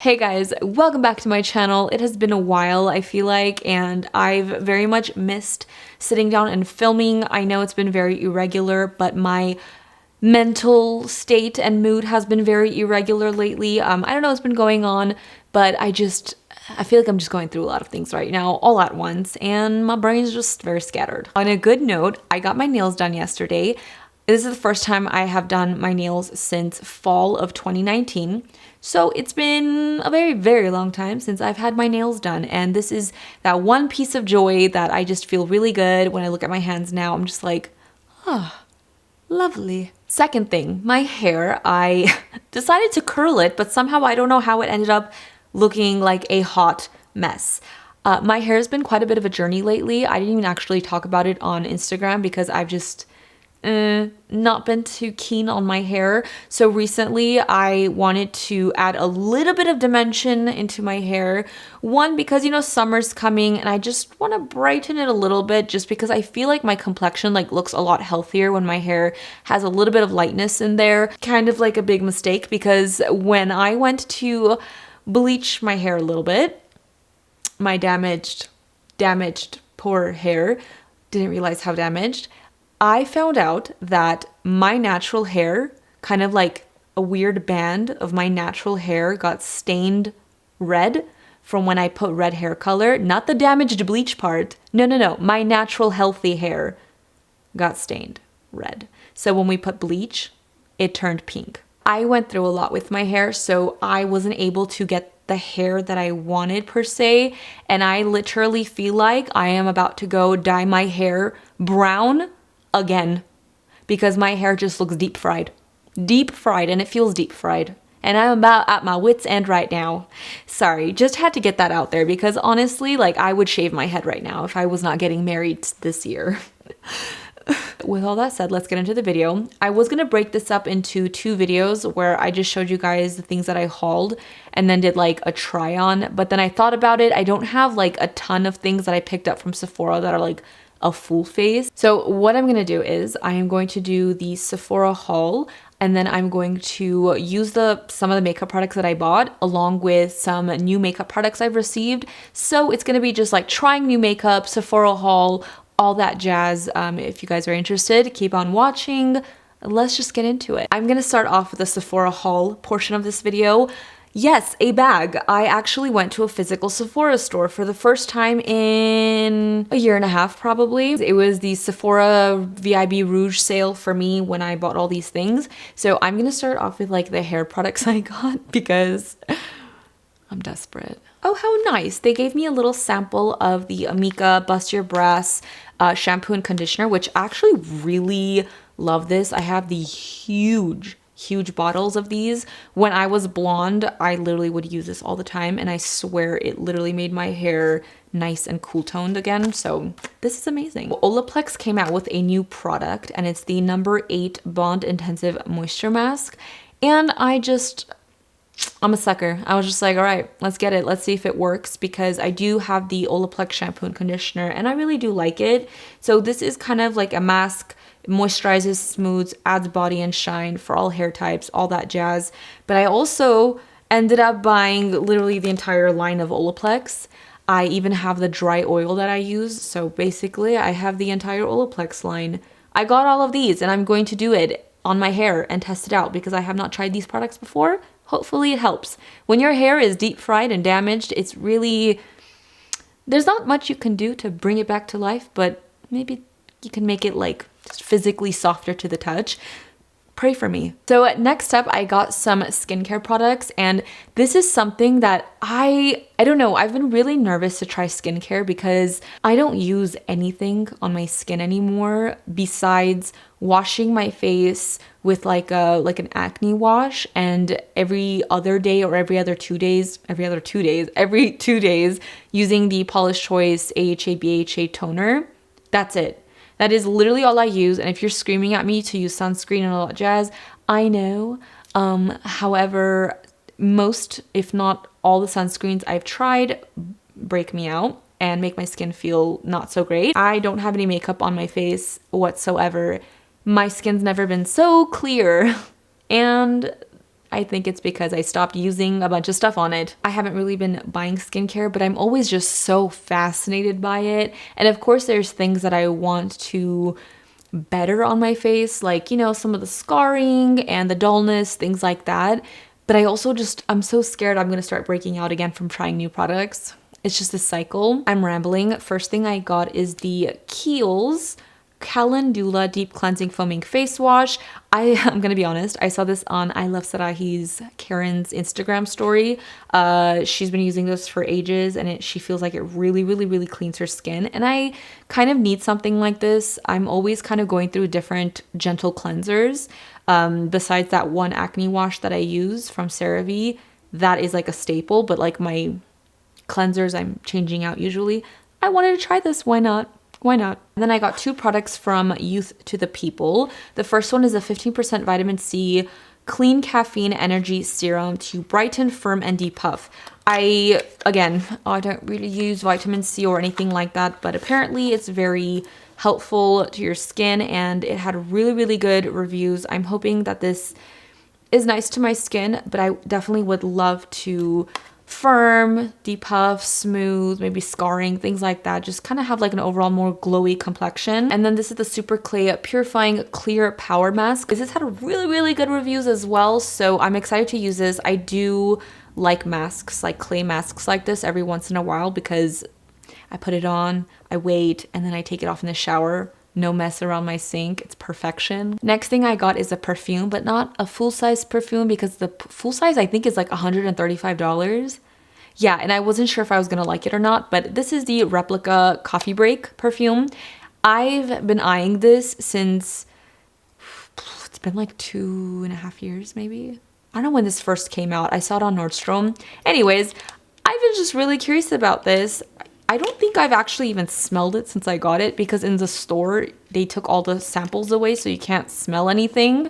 Hey guys, welcome back to my channel. It has been a while, I feel like, and I've very much missed sitting down and filming. I know it's been very irregular, but my mental state and mood has been very irregular lately. I don't know what's been going on, but I feel like I'm just going through a lot of things right now all at once, and my brain's just very scattered. On a good note, I got my nails done yesterday. This is the first time I have done my nails since fall of 2019. So it's been a very, very long time since I've had my nails done. And this is that one piece of joy that I just feel really good when I look at my hands now. I'm just like, ah, lovely. Second thing, my hair. I decided to curl it, but somehow I don't know how it ended up looking like a hot mess. My hair has been quite a bit of a journey lately. I didn't even actually talk about it on Instagram because I've just not been too keen on my hair. So recently I wanted to add a little bit of dimension into my hair. One, because you know summer's coming and I just want to brighten it a little bit, just because I feel like my complexion looks a lot healthier when my hair has a little bit of lightness in there. Kind of like a big mistake, because when I went to bleach my hair a little bit, my damaged poor hair, didn't realize how damaged. I found out that my natural hair, kind of like a weird band of my natural hair, got stained red from when I put red hair color. Not the damaged bleach part. No. My natural healthy hair got stained red. So when we put bleach, it turned pink. I went through a lot with my hair, so I wasn't able to get the hair that I wanted per se. And I literally feel like I am about to go dye my hair brown again, because my hair just looks deep fried, and it feels deep fried, and I'm about at my wit's end right now. Sorry, just had to get that out there, because honestly, I would shave my head right now if I was not getting married this year. With all that said, let's get into the video. I was gonna break this up into two videos where I just showed you guys the things that I hauled and then did a try on, but then I thought about it. I don't have a ton of things that I picked up from Sephora that are a full face. So what I'm gonna do is I am going to do the Sephora haul, and then I'm going to use some of the makeup products that I bought along with some new makeup products I've received. So it's gonna be just trying new makeup, Sephora haul, all that jazz. If you guys are interested, keep on watching. Let's just get into it. I'm gonna start off with the Sephora haul portion of this video. Yes, a bag. I actually went to a physical Sephora store for the first time in a year and a half, probably. It was the Sephora VIB Rouge sale for me when I bought all these things. So I'm gonna start off with the hair products I got because I'm desperate. Oh, how nice. They gave me a little sample of the Amika Bust Your Brass shampoo and conditioner, which I actually really love this. I have the huge bottles of these. When I was blonde, I literally would use this all the time, and I swear it literally made my hair nice and cool toned again. So this is amazing. Olaplex came out with a new product, and it's the No. 8 Bond Intensive Moisture Mask, and I'm a sucker. I was just like, all right, let's get it. Let's see if it works, because I do have the Olaplex shampoo and conditioner and I really do like it. So this is kind of like a mask. Moisturizes, smooths, adds body and shine for all hair types, all that jazz. But I also ended up buying literally the entire line of Olaplex. I even have the dry oil that I use. So basically I have the entire Olaplex line. I got all of these and I'm going to do it on my hair and test it out, because I have not tried these products before. Hopefully it helps. When your hair is deep fried and damaged, it's really, there's not much you can do to bring it back to life, but maybe you can make it just physically softer to the touch. Pray for me. So next up, I got some skincare products, and this is something that I don't know, I've been really nervous to try skincare because I don't use anything on my skin anymore besides washing my face with an acne wash, and every other day or every 2 days using the Paula's Choice AHA BHA toner. That's it. That is literally all I use. And if you're screaming at me to use sunscreen and all that jazz, I know. However, most, if not all, the sunscreens I've tried break me out and make my skin feel not so great. I don't have any makeup on my face whatsoever. My skin's never been so clear, and I think it's because I stopped using a bunch of stuff on it. I haven't really been buying skincare, but I'm always just so fascinated by it. And of course, there's things that I want to better on my face, like, you know, some of the scarring and the dullness, things like that. But I also I'm so scared I'm gonna start breaking out again from trying new products. It's just a cycle. I'm rambling. First thing I got is the Kiehl's Calendula Deep Cleansing Foaming Face Wash. I'm gonna be honest, I saw this on I Love Sarahi's Karen's Instagram story. She's been using this for ages, and she feels like it really cleans her skin, and I kind of need something like this. I'm always kind of going through different gentle cleansers. Besides that one acne wash that I use from CeraVe, that is like a staple, but like my cleansers I'm changing out usually. I wanted to try this, why not? Why not? And then I got 2 products from Youth to the People. The first one is a 15% vitamin C clean caffeine energy serum to brighten, firm, and depuff. I don't really use vitamin C or anything like that, but apparently it's very helpful to your skin, and it had really good reviews. I'm hoping that this is nice to my skin, but I definitely would love to firm, depuff, smooth, maybe scarring, things like that. Just kind of have like an overall more glowy complexion. And then this is the Super Clay Purifying Clear Power Mask. This had really good reviews as well, so I'm excited to use this. I do like masks, like clay masks like this every once in a while, because I put it on, I wait, and then I take it off in the shower. No mess around my sink. It's perfection. Next thing I got is a perfume, but not a full-size perfume, because the full size I think is like $135. Yeah, and I wasn't sure if I was gonna like it or not, but this is the Replica Coffee Break perfume. I've been eyeing this since, it's been like 2.5 years maybe. I don't know when this first came out. I saw it on Nordstrom. Anyways, I've been just really curious about this. I don't think I've actually even smelled it since I got it, because in the store, they took all the samples away, so you can't smell anything.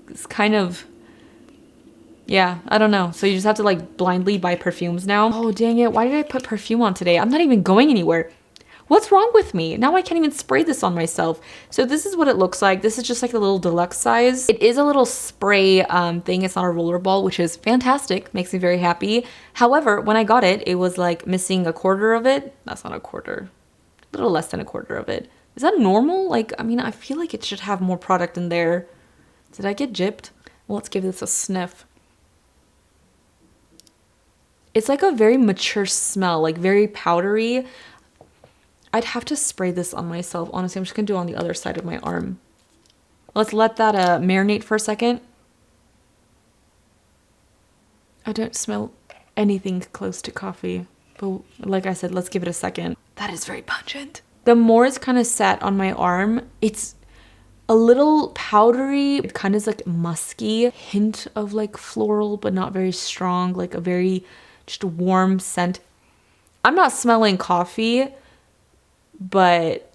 It's kind of, yeah, I don't know. So you just have to like blindly buy perfumes now. Oh, dang it. Why did I put perfume on today? I'm not even going anywhere. What's wrong with me? Now I can't even spray this on myself. So this is what it looks like. This is just like a little deluxe size. It is a little spray thing. It's not a roller ball, which is fantastic. Makes me very happy. However, when I got it, it was like missing a quarter of it. That's not a quarter. A little less than a quarter of it. Is that normal? Like, I mean, I feel like it should have more product in there. Did I get gypped? Well, let's give this a sniff. It's like a very mature smell, like very powdery. I'd have to spray this on myself. Honestly, I'm just gonna do it on the other side of my arm. Let's let that marinate for a second. I don't smell anything close to coffee, but like I said, let's give it a second. That is very pungent. The more it's kind of sat on my arm, it's a little powdery. It kind of is like musky, hint of like floral, but not very strong, like a very just warm scent. I'm not smelling coffee, but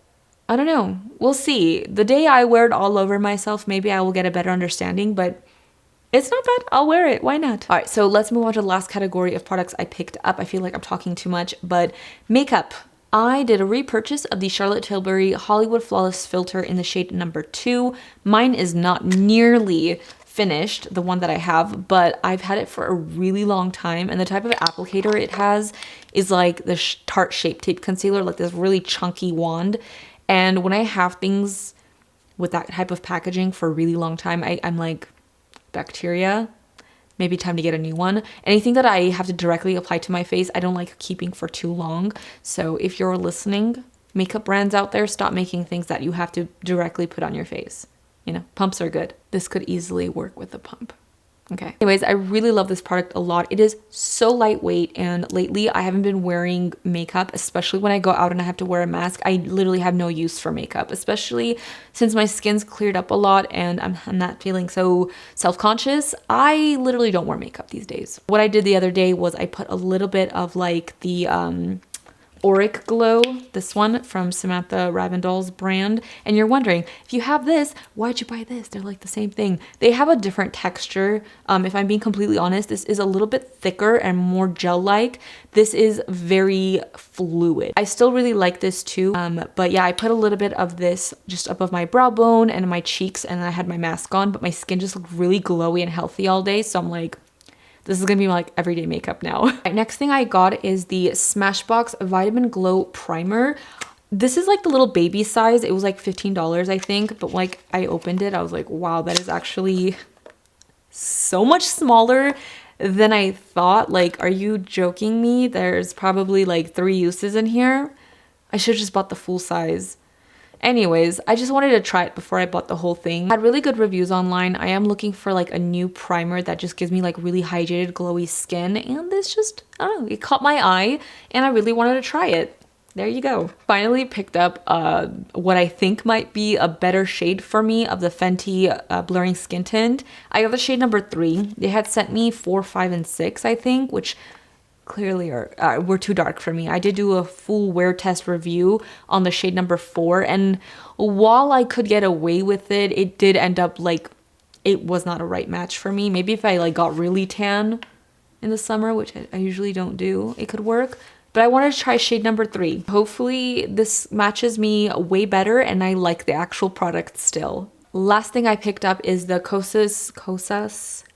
I don't know. We'll see. The day I wear it all over myself, maybe I will get a better understanding, but it's not bad. I'll wear it. Why not? All right, so let's move on to the last category of products I picked up. I feel like I'm talking too much, but makeup. I did a repurchase of the Charlotte Tilbury Hollywood Flawless Filter in the shade number 2. Mine is not nearly finished, the one that I have, but I've had it for a really long time, and the type of applicator it has is like the Tarte Shape Tape Concealer, like this really chunky wand. And when I have things with that type of packaging for a really long time, I'm like, bacteria, maybe time to get a new one. Anything that I have to directly apply to my face, I don't like keeping for too long. So if you're listening, makeup brands out there, stop making things that you have to directly put on your face. You know, pumps are good. This could easily work with a pump. Okay. Anyways, I really love this product a lot. It is so lightweight, and lately I haven't been wearing makeup, especially when I go out and I have to wear a mask. I literally have no use for makeup, especially since my skin's cleared up a lot and I'm not feeling so self-conscious. I literally don't wear makeup these days. What I did the other day was I put a little bit of like the Auric Glow, this one from Samantha Ravindall's brand. And you're wondering, if you have this, why'd you buy this? They're like the same thing. They have a different texture. If I'm being completely honest, this is a little bit thicker and more gel-like. This is very fluid. I still really like this too. But yeah, I put a little bit of this just above my brow bone and my cheeks, and I had my mask on, but my skin just looked really glowy and healthy all day. So I'm like, this is gonna be like everyday makeup now. Right, next thing I got is the Smashbox Vitamin Glow Primer. This is like the little baby size. It was like $15, I think, but like I opened it, I was like, wow, that is actually so much smaller than I thought. Like, are you joking me? There's probably like 3 uses in here. I should have just bought the full size. Anyways, I just wanted to try it before I bought the whole thing. I had really good reviews online. I am looking for like a new primer that just gives me like really hydrated, glowy skin. And this just, I don't know, it caught my eye and I really wanted to try it. There you go. Finally picked up what I think might be a better shade for me of the Fenty Blurring Skin Tint. I got the shade number 3. They had sent me 4, 5, and 6, I think, which clearly were too dark for me. I did do a full wear test review on the shade number 4, and while I could get away with it, it did end up like it was not a right match for me. Maybe if I like got really tan in the summer, which I usually don't do, it could work. But I wanted to try shade number 3. Hopefully this matches me way better and I like the actual product still. Last thing I picked up is the Kosas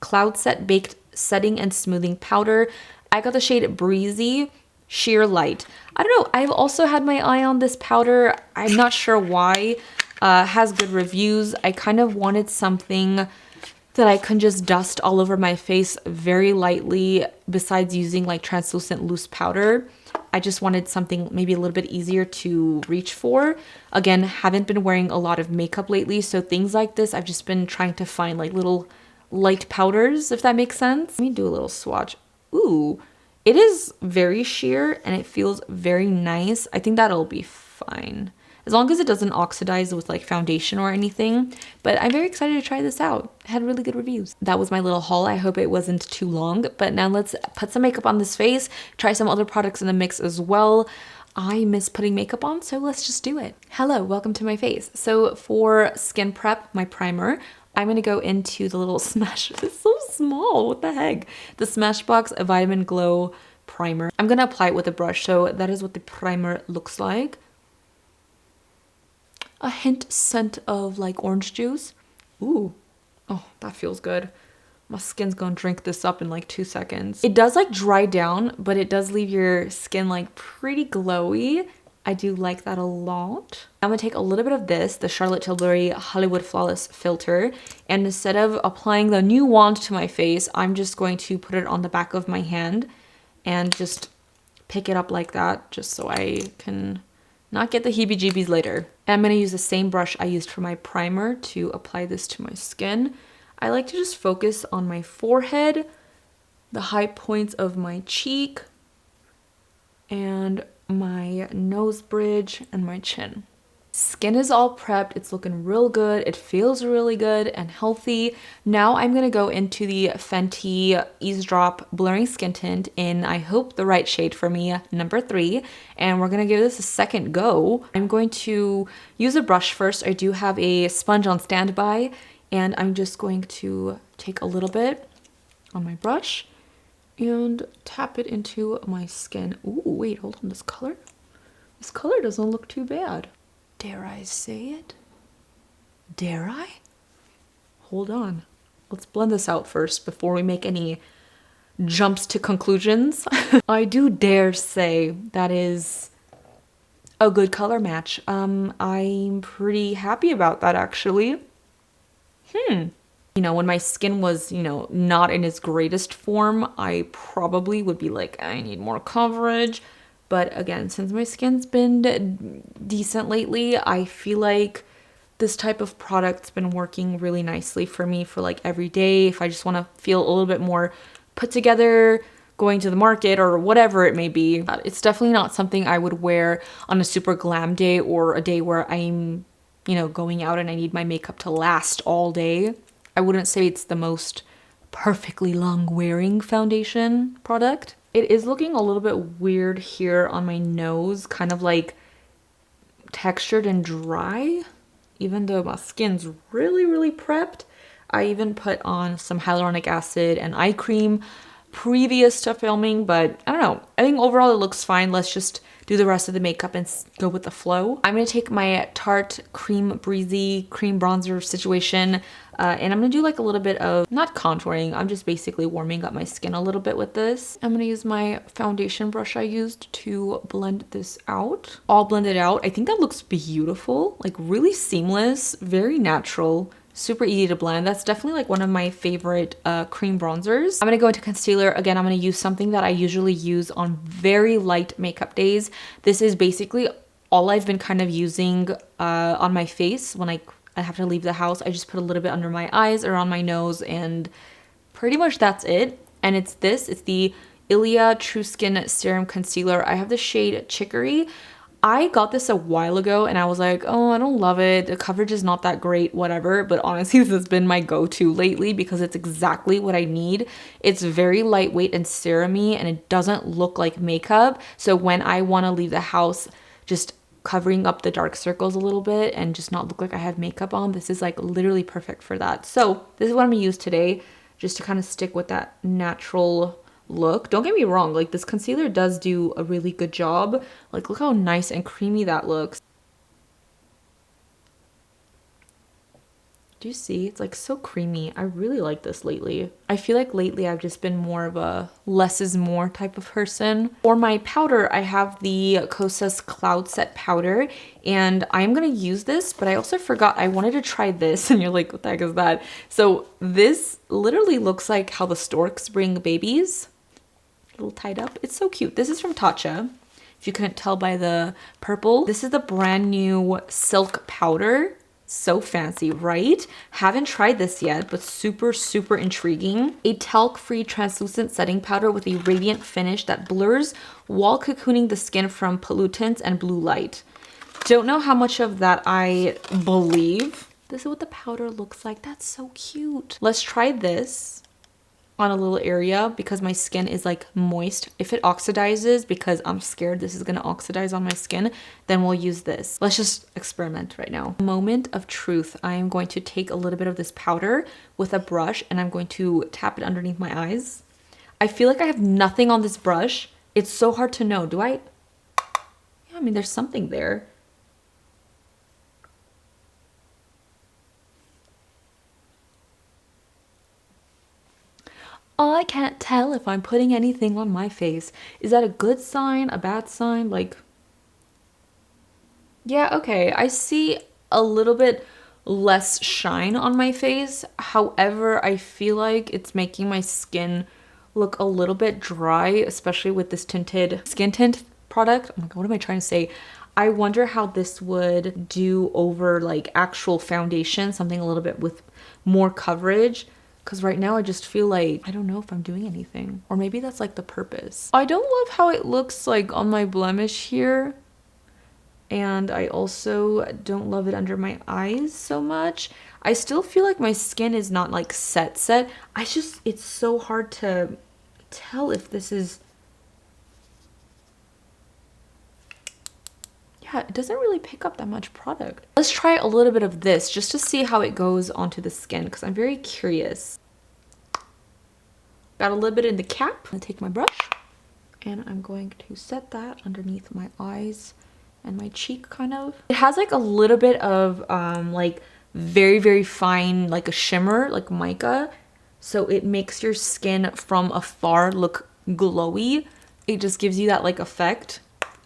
Cloud Set Baked Setting and Smoothing Powder. I got the shade Breezy Sheer Light. I don't know, I've also had my eye on this powder. I'm not sure why. Has good reviews. I kind of wanted something that I can just dust all over my face very lightly besides using like translucent loose powder. I just wanted something maybe a little bit easier to reach for. Again, haven't been wearing a lot of makeup lately, so things like this, I've just been trying to find like little light powders, if that makes sense. Let me do a little swatch. Ooh, it is very sheer and it feels very nice. I think that'll be fine as long as it doesn't oxidize with like foundation or anything. But I'm very excited to try this out. It had really good reviews. That was my little haul. I hope it wasn't too long, but now let's put some makeup on this face, try some other products in the mix as well. I miss putting makeup on, so let's just do it. Hello, welcome to my face. So for skin prep, my primer, I'm gonna go into the little Smash, it's so small, what the heck? The Smashbox Vitamin Glow Primer. I'm gonna apply it with a brush, so that is what the primer looks like. A hint scent of like orange juice. Ooh, oh, that feels good. My skin's gonna drink this up in like 2 seconds. It does like dry down, but it does leave your skin like pretty glowy. I do like that a lot. I'm gonna take a little bit of this, the Charlotte Tilbury Hollywood Flawless Filter, and instead of applying the new wand to my face, I'm just going to put it on the back of my hand and just pick it up like that, just so I can not get the heebie-jeebies later. And I'm gonna use the same brush I used for my primer to apply this to my skin. I like to just focus on my forehead, the high points of my cheek, and my nose bridge and my chin. Skin is all prepped. It's looking real good. It feels really good and healthy. Now I'm gonna go into the Fenty Eavesdrop Blurring Skin Tint in, I hope, the right shade for me, number 3. And we're gonna give this a second go. I'm going to use a brush first. I do have a sponge on standby, and I'm just going to take a little bit on my brush and tap it into my skin. Ooh, wait, hold on, this color doesn't look too bad. Dare I say it? Dare I? Hold on. Let's blend this out first before we make any jumps to conclusions. I dare say that is a good color match. I'm pretty happy about that, actually. You know, when my skin was, you know, not in its greatest form, I probably would be like, I need more coverage. But again, since my skin's been decent lately, I feel like this type of product's been working really nicely for me for like every day. If I just want to feel a little bit more put together, going to the market or whatever it may be. It's definitely not something I would wear on a super glam day or a day where I'm, you know, going out and I need my makeup to last all day. I wouldn't say it's the most perfectly long wearing foundation product. It is looking a little bit weird here on my nose, kind of like textured and dry, even though my skin's really prepped. I even put on some hyaluronic acid and eye cream previous to filming, but I don't know. I think overall it looks fine. Let's just do the rest of the makeup and go with the flow. I'm gonna take my Tarte Cream Breezy cream bronzer situation and I'm gonna do like a little bit of, not contouring, I'm just basically warming up my skin a little bit with this. I'm gonna use my foundation brush I used to blend this out. All blended out. I think that looks beautiful, like really seamless, very natural. Super easy to blend. That's definitely like one of my favorite cream bronzers. I'm gonna go into concealer. Again, I'm gonna use something that I usually use on very light makeup days. This is basically all I've been kind of using on my face when I have to leave the house. I just put a little bit under my eyes, around my nose, and pretty much that's it. And it's this. It's the Ilia True Skin Serum Concealer. I have the shade Chicory. I got this a while ago and I was like, oh, I don't love it. The coverage is not that great, whatever. But honestly, this has been my go-to lately because it's exactly what I need. It's very lightweight and serum-y and it doesn't look like makeup. So when I want to leave the house, just covering up the dark circles a little bit and just not look like I have makeup on, this is like literally perfect for that. So this is what I'm gonna use today, just to kind of stick with that natural look. Don't get me wrong, like this concealer does do a really good job. Like look how nice and creamy that looks. Do you see? It's like so creamy. I really like this lately. I feel like lately I've just been more of a less is more type of person. For my powder, I have the Kosas Cloud Set powder and I'm gonna use this, but I also forgot I wanted to try this and you're like, what the heck is that? So this literally looks like how the storks bring babies. A little tied up. It's so cute. This is from Tatcha. If you couldn't tell by the purple. This is the brand new silk powder. So fancy, right? Haven't tried this yet, but super intriguing. A talc-free translucent setting powder with a radiant finish that blurs while cocooning the skin from pollutants and blue light. Don't know how much of that I believe. This is what the powder looks like. That's so cute. Let's try this on a little area because my skin is like moist. If it oxidizes, because I'm scared this is gonna oxidize on my skin, then we'll use this. Let's just experiment right now. Moment of truth. I am going to take a little bit of this powder with a brush and I'm going to tap it underneath my eyes. I feel like I have nothing on this brush. It's so hard to know. Do I? Yeah, I mean, there's something there. I can't tell if I'm putting anything on my face. Is that a good sign, a bad sign? Like, yeah, okay. I see a little bit less shine on my face. However, I feel like it's making my skin look a little bit dry, especially with this tinted skin tint product. Oh my God, what am I trying to say? I wonder how this would do over like actual foundation, something a little bit with more coverage. Because right now I just feel like, I don't know if I'm doing anything. Or maybe that's like the purpose. I don't love how it looks like on my blemish here. And I also don't love it under my eyes so much. I still feel like my skin is not like set. It's so hard to tell if this is... Yeah, it doesn't really pick up that much product. Let's try a little bit of this just to see how it goes onto the skin because I'm very curious. Got a little bit in the cap. I'm gonna take my brush and I'm going to set that underneath my eyes and my cheek kind of. It has like a little bit of like very fine like a shimmer like mica. So it makes your skin from afar look glowy. It just gives you that like effect.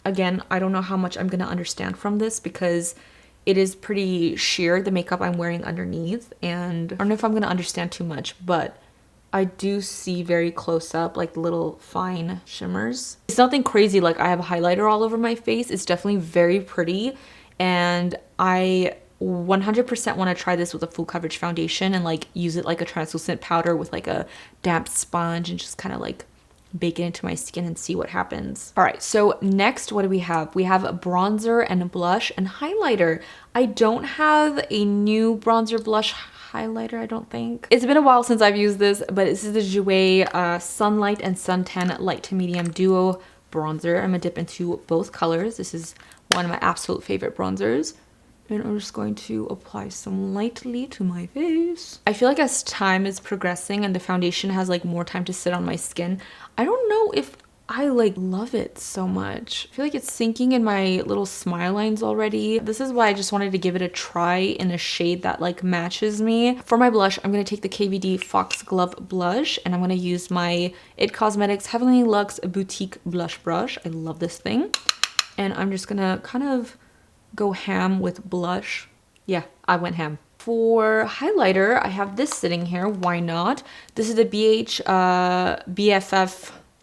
Again, I don't know how much I'm gonna understand from this because it is pretty sheer, the makeup I'm wearing underneath, and I don't know if I'm gonna understand too much, but I do see very close up like little fine shimmers. It's nothing crazy like I have a highlighter all over my face. It's definitely very pretty and I 100% want to try this with a full coverage foundation and like use it like a translucent powder with like a damp sponge and just kind of like bake it into my skin and see what happens. All right, so next, what do we have? We have a bronzer and a blush and highlighter. I don't have a new bronzer blush highlighter, I don't think. It's been a while since I've used this, but this is the Jouer Sunlight and Suntan Light to Medium Duo bronzer. I'm gonna dip into both colors. This is one of my absolute favorite bronzers. And I'm just going to apply some lightly to my face. I feel like as time is progressing and the foundation has like more time to sit on my skin, I don't know if I like love it so much. I feel like it's sinking in my little smile lines already. This is why I just wanted to give it a try in a shade that like matches me. For my blush, I'm going to take the KVD Foxglove blush and I'm going to use my IT Cosmetics Heavenly Luxe Boutique Blush Brush. I love this thing. And I'm just going to kind of go ham with blush. Yeah, I went ham. For highlighter, I have this sitting here. Why not? This is the BFF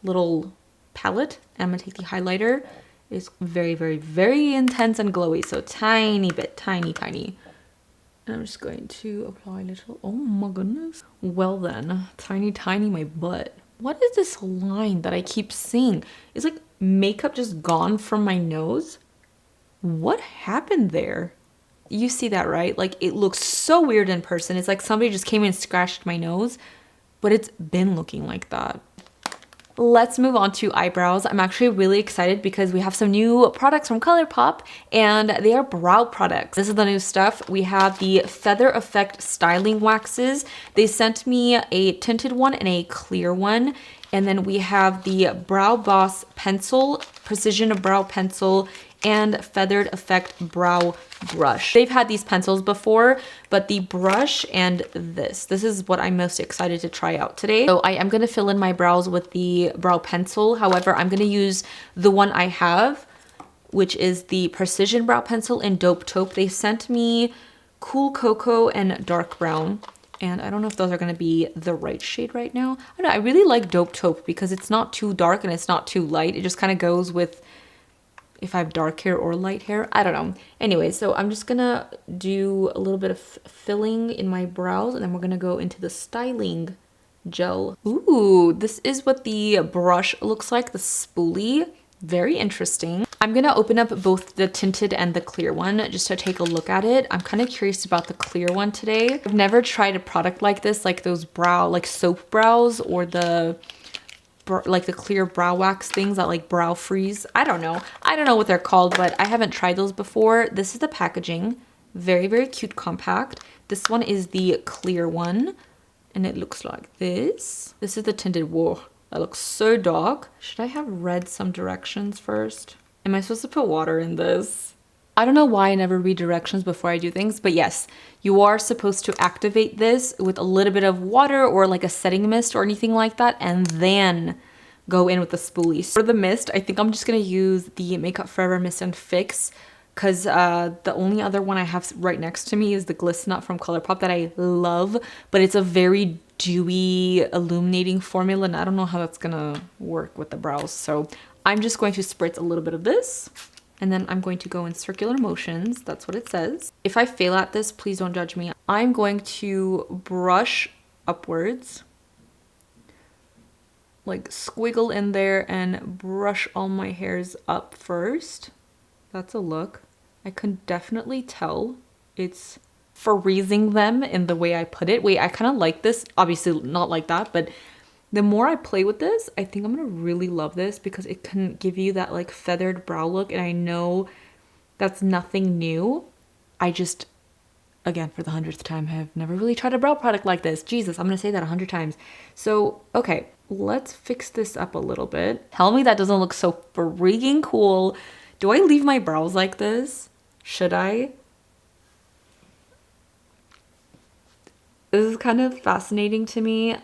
little palette. And I'm gonna take the highlighter. It's very, very, very intense and glowy. So tiny bit, tiny. And I'm just going to apply a little. Oh my goodness. Well then, tiny my butt. What is this line that I keep seeing? Is like makeup just gone from my nose? What happened there? You see that, right? Like it looks so weird in person. It's like somebody just came and scratched my nose, but it's been looking like that. Let's move on to eyebrows. I'm actually really excited because we have some new products from Colourpop and they are brow products. This is the new stuff. We have the Feather Effect styling waxes. They sent me a tinted one and a clear one. And then we have the Brow Boss pencil, precision brow pencil, and Feathered Effect brow brush. They've had these pencils before, but the brush and this is what I'm most excited to try out today. So I am going to fill in my brows with the brow pencil. However, I'm going to use the one I have, which is the Precision Brow Pencil in Dope Taupe. They sent me Cool Cocoa and Dark Brown. And I don't know if those are going to be the right shade right now. I don't know, I really like Dope Taupe because it's not too dark and it's not too light. It just kind of goes with if I have dark hair or light hair. I don't know. Anyway, so I'm just gonna do a little bit of filling in my brows and then we're gonna go into the styling gel. Ooh, this is what the brush looks like, the spoolie. Very interesting. I'm gonna open up both the tinted and the clear one just to take a look at it. I'm kind of curious about the clear one today. I've never tried a product like this, like those brow, like soap brows or the like the clear brow wax things that like brow freeze. I don't know what they're called, but I haven't tried those before. This is the packaging. Very, very cute, compact. This one is the clear one and it looks like this. This is the tinted. Whoa, that looks so dark. Should I have read some directions first? Am I supposed to put water in this? I don't know why I never read directions before I do things, but yes, you are supposed to activate this with a little bit of water or like a setting mist or anything like that, and then go in with the spoolie. For the mist, I think I'm just gonna use the Makeup Forever Mist and Fix because the only other one I have right next to me is the Gliss Nut from Colourpop that I love, but it's a very dewy, illuminating formula, and I don't know how that's gonna work with the brows. So I'm just going to spritz a little bit of this. And then I'm going to go in circular motions. That's what it says. If I fail at this, please don't judge me. I'm going to brush upwards. Like squiggle in there and brush all my hairs up first. That's a look. I can definitely tell it's freezing them in the way I put it. Wait, I kind of like this. Obviously not like that, but the more I play with this, I think I'm gonna really love this because it can give you that like feathered brow look, and I know that's nothing new. I just, again, for the 100th time, have never really tried a brow product like this. Jesus, I'm gonna say that 100 times. So, okay, let's fix this up a little bit. Tell me that doesn't look so freaking cool. Do I leave my brows like this? Should I? This is kind of fascinating to me.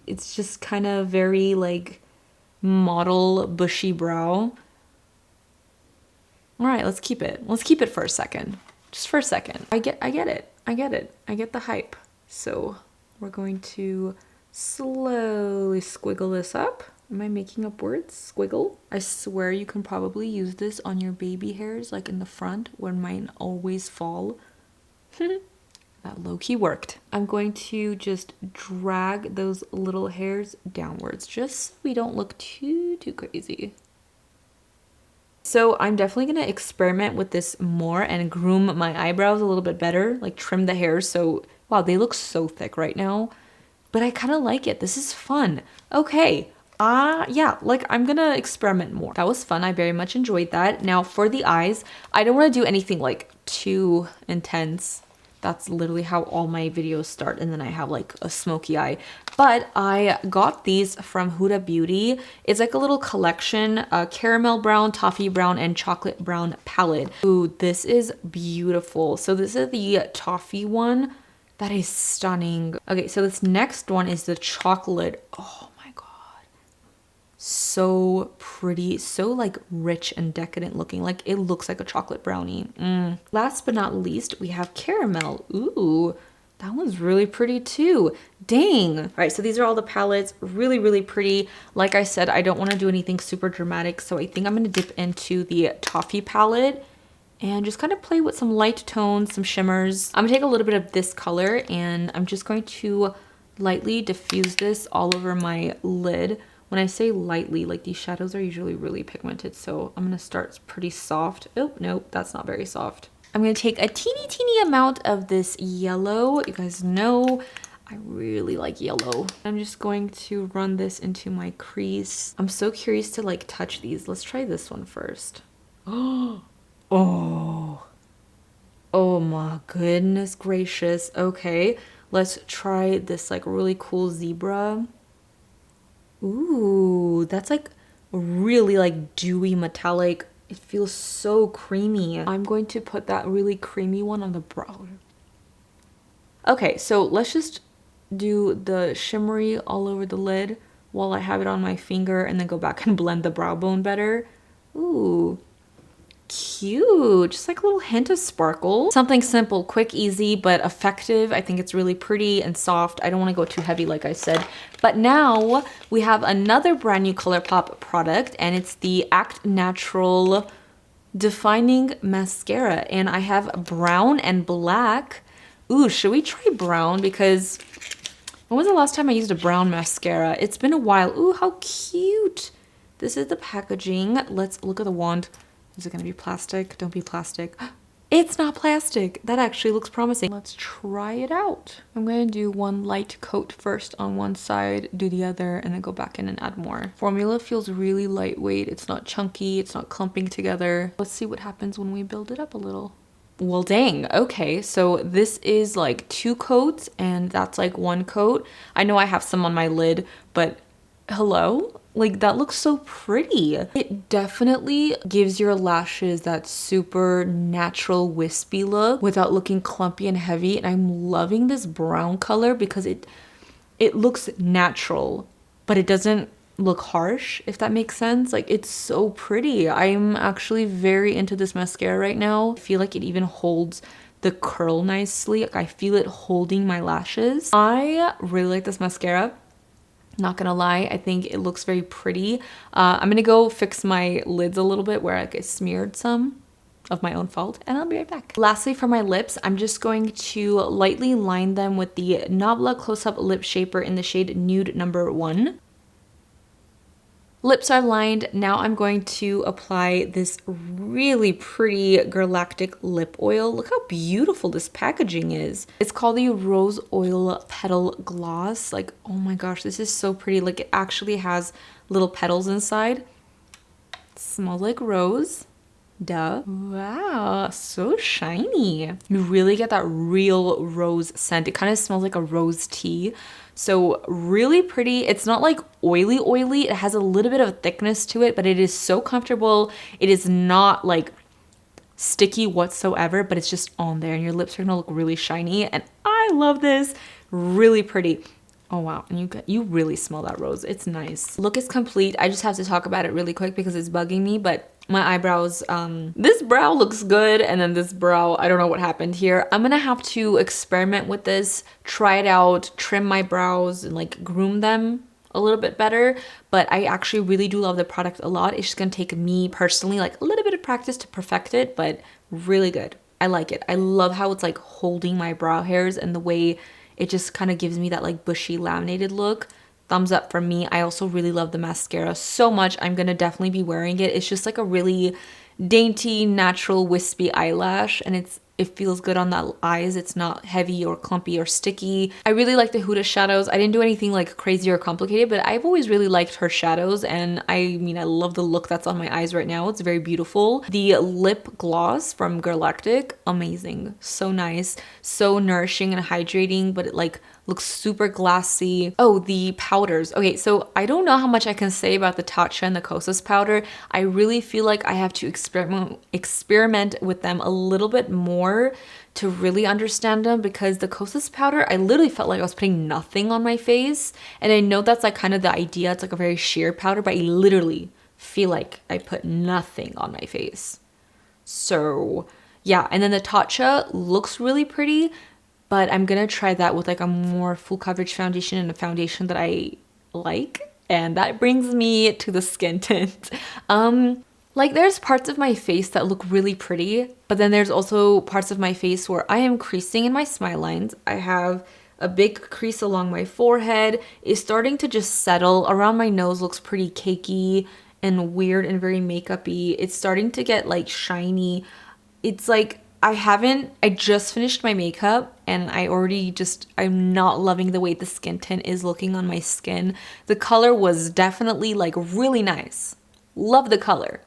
It's just kind of very like model bushy brow. All right, let's keep it. Let's keep it for a second. Just for a second. I get it. I get the hype. So we're going to slowly squiggle this up. Am I making up words? Squiggle. I swear you can probably use this on your baby hairs, like in the front where mine always fall. That low-key worked. I'm going to just drag those little hairs downwards just so we don't look too crazy. So I'm definitely going to experiment with this more and groom my eyebrows a little bit better, like trim the hairs. So, wow, they look so thick right now, but I kind of like it. This is fun. Okay. Yeah, like I'm going to experiment more. That was fun. I very much enjoyed that. Now for the eyes, I don't want to do anything like too intense. That's literally how all my videos start, and then I have like a smoky eye. But I got these from Huda Beauty. It's like a little collection, caramel brown, toffee brown, and chocolate brown palette. Ooh, this is beautiful. So this is the toffee one. That is stunning. Okay, so this next one is the chocolate. Oh my god. So pretty, so like rich and decadent looking. Like it looks like a chocolate brownie. Last but not least, we have caramel. Ooh, that one's really pretty too. Dang. All right, so these are all the palettes. Really, really pretty. Like I said, I don't want to do anything super dramatic, so I think I'm going to dip into the toffee palette and just kind of play with some light tones, some shimmers. I'm gonna take a little bit of this color and I'm just going to lightly diffuse this all over my lid. When I say lightly, like these shadows are usually really pigmented, so I'm gonna start pretty soft. Oh, nope, that's not very soft. I'm gonna take a teeny amount of this yellow. You guys know I really like yellow. I'm just going to run this into my crease. I'm so curious to like touch these. Let's try this one first. Oh, oh my goodness gracious. Okay, let's try this like really cool zebra. Ooh, that's like really like dewy metallic. It feels so creamy. I'm going to put that really creamy one on the brow. Okay, so let's just do the shimmery all over the lid while I have it on my finger and then go back and blend the brow bone better. Ooh, cute. Just like a little hint of sparkle. Something simple, quick, easy, but effective. I think it's really pretty and soft. I don't want to go too heavy like I said. But now we have another brand new Colourpop product, and it's the Act Natural Defining Mascara. And I have brown and black. Ooh, should we try brown? Because when was the last time I used a brown mascara? It's been a while. Ooh, how cute. This is the packaging. Let's look at the wand. Is it gonna be plastic? Don't be plastic. It's not plastic. That actually looks promising. Let's try it out. I'm gonna do one light coat first on one side, do the other, and then go back in and add more. Formula feels really lightweight. It's not chunky. It's not clumping together. Let's see what happens when we build it up a little. Well, dang. Okay, so this is like 2 coats and that's like 1 coat. I know I have some on my lid, but hello? Like that looks so pretty. It definitely gives your lashes that super natural wispy look without looking clumpy and heavy. And I'm loving this brown color because it looks natural, but it doesn't look harsh, if that makes sense. Like it's so pretty. I'm actually very into this mascara right now. I feel like it even holds the curl nicely. Like I feel it holding my lashes. I really like this mascara. Not gonna lie, I think it looks very pretty. I'm gonna go fix my lids a little bit where I smeared some of my own fault, and I'll be right back. Lastly, for my lips, I'm just going to lightly line them with the Nabla Close-Up Lip Shaper in the shade Nude Number 1. Lips are lined. Now I'm going to apply this really pretty galactic lip oil. Look how beautiful this packaging is. It's called the Rose Oil Petal Gloss. Like, oh my gosh, this is so pretty. Like it actually has little petals inside. It smells like rose. Duh. Wow, so shiny. You really get that real rose scent. It kind of smells like a rose tea. So really pretty. It's not like oily. It has a little bit of a thickness to it, but it is so comfortable. It is not like sticky whatsoever, but it's just on there and your lips are gonna look really shiny. And I love this. Really pretty. Oh wow, and you really smell that rose. It's nice. Look is complete. I just have to talk about it really quick because it's bugging me, but my eyebrows, this brow looks good, and then this brow, I don't know what happened here. I'm gonna have to experiment with this, try it out, trim my brows, and like groom them a little bit better. But I actually really do love the product a lot. It's just gonna take me personally like a little bit of practice to perfect it, but really good. I like it. I love how it's like holding my brow hairs and the way it just kind of gives me that like bushy laminated look. Thumbs up from me. I also really love the mascara so much. I'm gonna definitely be wearing it. It's just like a really dainty, natural, wispy eyelash, and it feels good on the eyes. It's not heavy or clumpy or sticky. I really like the Huda shadows. I didn't do anything like crazy or complicated, but I've always really liked her shadows, and I mean, I love the look that's on my eyes right now. It's very beautiful. The lip gloss from Galactic, amazing. So nice. So nourishing and hydrating, but it like looks super glassy. Oh, the powders. Okay, so I don't know how much I can say about the Tatcha and the Kosas powder. I really feel like I have to experiment with them a little bit more to really understand them, because the Kosas powder, I literally felt like I was putting nothing on my face. And I know that's like kind of the idea. It's like a very sheer powder, but I literally feel like I put nothing on my face. So yeah, and then the Tatcha looks really pretty, but I'm gonna try that with like a more full coverage foundation and a foundation that I like. And that brings me to the skin tint. Like there's parts of my face that look really pretty, but then there's also parts of my face where I am creasing in my smile lines. I have a big crease along my forehead. It's starting to just settle. Around my nose looks pretty cakey and weird and very makeup-y. It's starting to get like shiny. It's like I just finished my makeup and I'm not loving the way the skin tint is looking on my skin. The color was definitely like really nice. Love the color.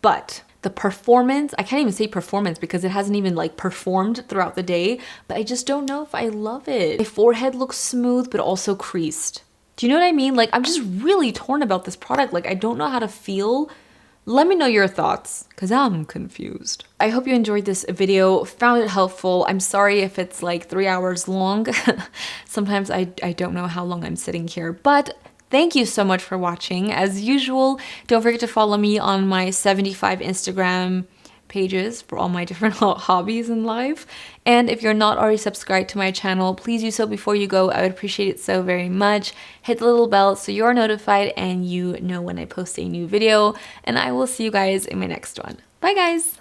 But the performance, I can't even say performance because it hasn't even like performed throughout the day, but I just don't know if I love it. My forehead looks smooth, but also creased. Do you know what I mean? Like I'm just really torn about this product. Like I don't know how to feel. Let me know your thoughts, because I'm confused. I hope you enjoyed this video, found it helpful. I'm sorry if it's like 3 hours long. Sometimes I don't know how long I'm sitting here, but thank you so much for watching. As usual, don't forget to follow me on my 75 Instagram pages for all my different hobbies in life. And if you're not already subscribed to my channel, please do so before you go. I would appreciate it so very much. Hit the little bell so you're notified and you know when I post a new video. And I will see you guys in my next one. Bye guys!